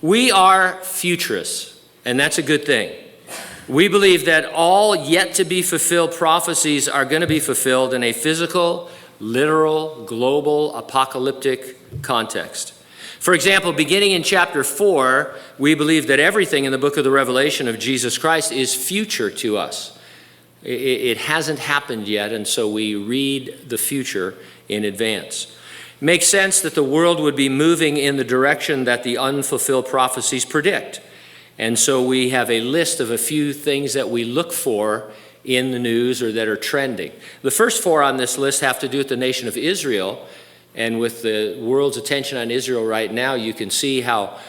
We are futurists, and that's a good thing. We believe that all yet to be fulfilled prophecies are going to be fulfilled in a physical, literal, global, apocalyptic context. For example, beginning in chapter 4, we believe that everything in the book of the Revelation of Jesus Christ is future to us. It hasn't happened yet, and so we read the future in advance. It makes sense that the world would be moving in the direction that the unfulfilled prophecies predict. And so we have a list of a few things that we look for in the news or that are trending. The first four on this list have to do with the nation of Israel. And with the world's attention on Israel right now, you can see how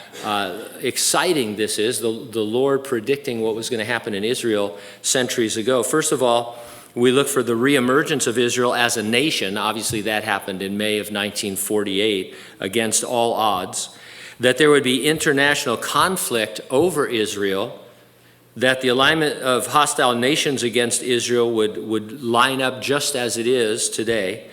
exciting this is, the Lord predicting what was going to happen in Israel centuries ago. First of all, we look for the reemergence of Israel as a nation. Obviously, that happened in May of 1948 against all odds. That there would be international conflict over Israel, that the alignment of hostile nations against Israel would line up just as it is today.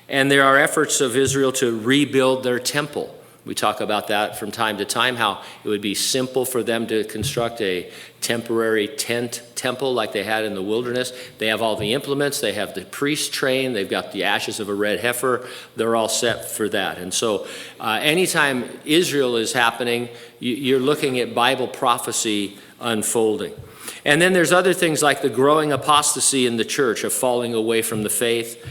And there are efforts of Israel to rebuild their temple. We talk about that from time to time, how it would be simple for them to construct a temporary tent temple like they had in the wilderness. They have all the implements, they have the priests trained, they've got the ashes of a red heifer. They're all set for that. And so anytime Israel is happening, you're looking at Bible prophecy unfolding. And then there's other things like the growing apostasy in the church, of falling away from the faith.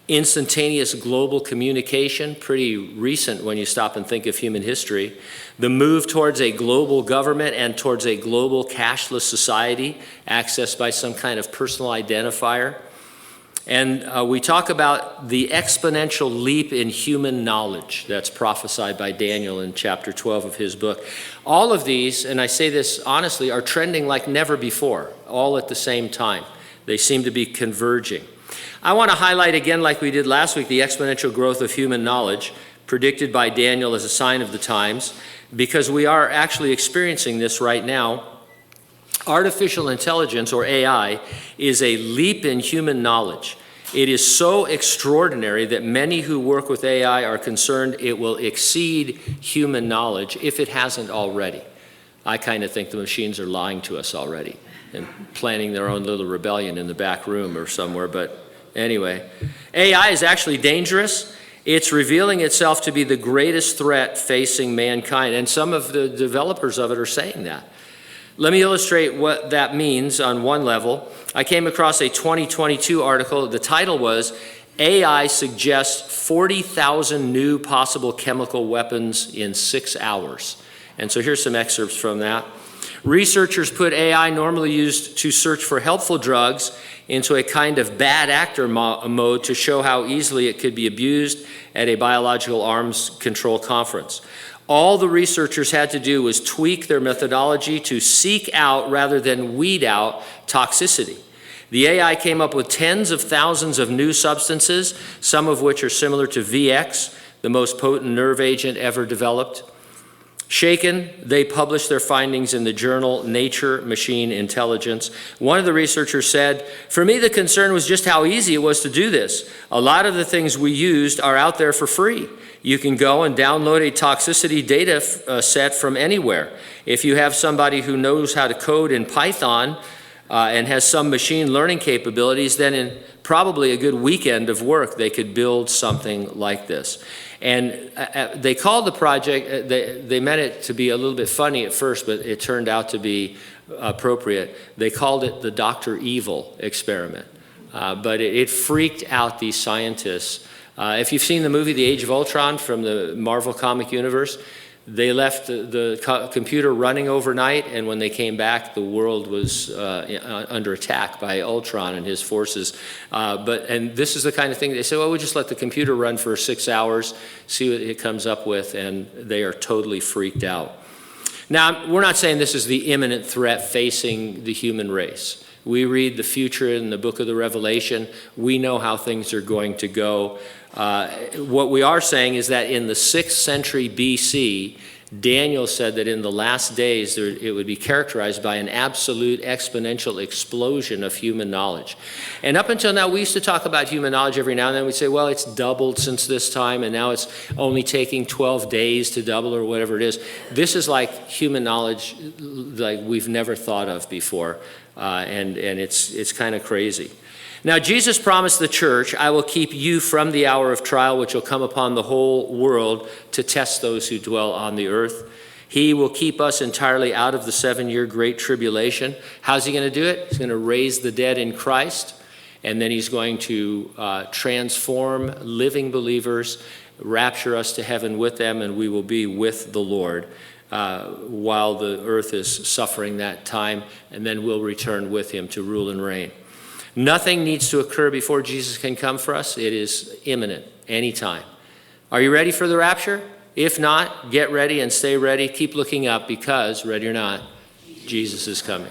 Instantaneous global communication, pretty recent when you stop and think of human history. The move towards a global government and towards a global cashless society, accessed by some kind of personal identifier. And we talk about the exponential leap in human knowledge that's prophesied by Daniel in chapter 12 of his book. All of these, and I say this honestly, are trending like never before, all at the same time. They seem to be converging. I want to highlight again, like we did last week, the exponential growth of human knowledge predicted by Daniel as a sign of the times, because we are actually experiencing this right now. Artificial intelligence, or AI, is a leap in human knowledge. It is so extraordinary that many who work with AI are concerned it will exceed human knowledge if it hasn't already. I kind of think the machines are lying to us already and planning their own little rebellion in the back room or somewhere, but anyway, AI is actually dangerous. It's revealing itself to be the greatest threat facing mankind, and some of the developers of it are saying that. Let me illustrate what that means on one level. I came across a 2022 article. The title was, AI Suggests 40,000 New Possible Chemical Weapons in 6 Hours. And so here's some excerpts from that. Researchers put AI, normally used to search for helpful drugs, into a kind of bad actor mode to show how easily it could be abused at a biological arms control conference. All the researchers had to do was tweak their methodology to seek out rather than weed out toxicity. The AI came up with tens of thousands of new substances, some of which are similar to VX, the most potent nerve agent ever developed. Shaken, they published their findings in the journal Nature Machine Intelligence. One of the researchers said, "For me, the concern was just how easy it was to do this. A lot of the things we used are out there for free. You can go and download a toxicity data set from anywhere. If you have somebody who knows how to code in Python and has some machine learning capabilities, then in probably a good weekend of work, they could build something like this." And they called the project, they meant it to be a little bit funny at first, but it turned out to be appropriate. They called it the Dr. Evil experiment. But it freaked out these scientists. If you've seen the movie The Age of Ultron from the Marvel comic universe, they left the computer running overnight, and when they came back, the world was under attack by Ultron and his forces. And this is the kind of thing they say, well, we'll just let the computer run for 6 hours, see what it comes up with, and they are totally freaked out. Now, we're not saying this is the imminent threat facing the human race. We read the future in the book of the Revelation. We know how things are going to go. What we are saying is that in the 6th century BC, Daniel said that in the last days it would be characterized by an absolute exponential explosion of human knowledge. And up until now, we used to talk about human knowledge every now and then. We'd say, well, it's doubled since this time, and now it's only taking 12 days to double or whatever it is. This is like human knowledge like we've never thought of before, and it's kind of crazy. Now, Jesus promised the church, I will keep you from the hour of trial which will come upon the whole world to test those who dwell on the earth. He will keep us entirely out of the 7-year great tribulation. How's he going to do it? He's going to raise the dead in Christ, and then he's going to transform living believers, rapture us to heaven with them, and we will be with the Lord while the earth is suffering that time, and then we'll return with him to rule and reign. Nothing needs to occur before Jesus can come for us. It is imminent, anytime. Are you ready for the rapture? If not, get ready and stay ready. Keep looking up because, ready or not, Jesus is coming.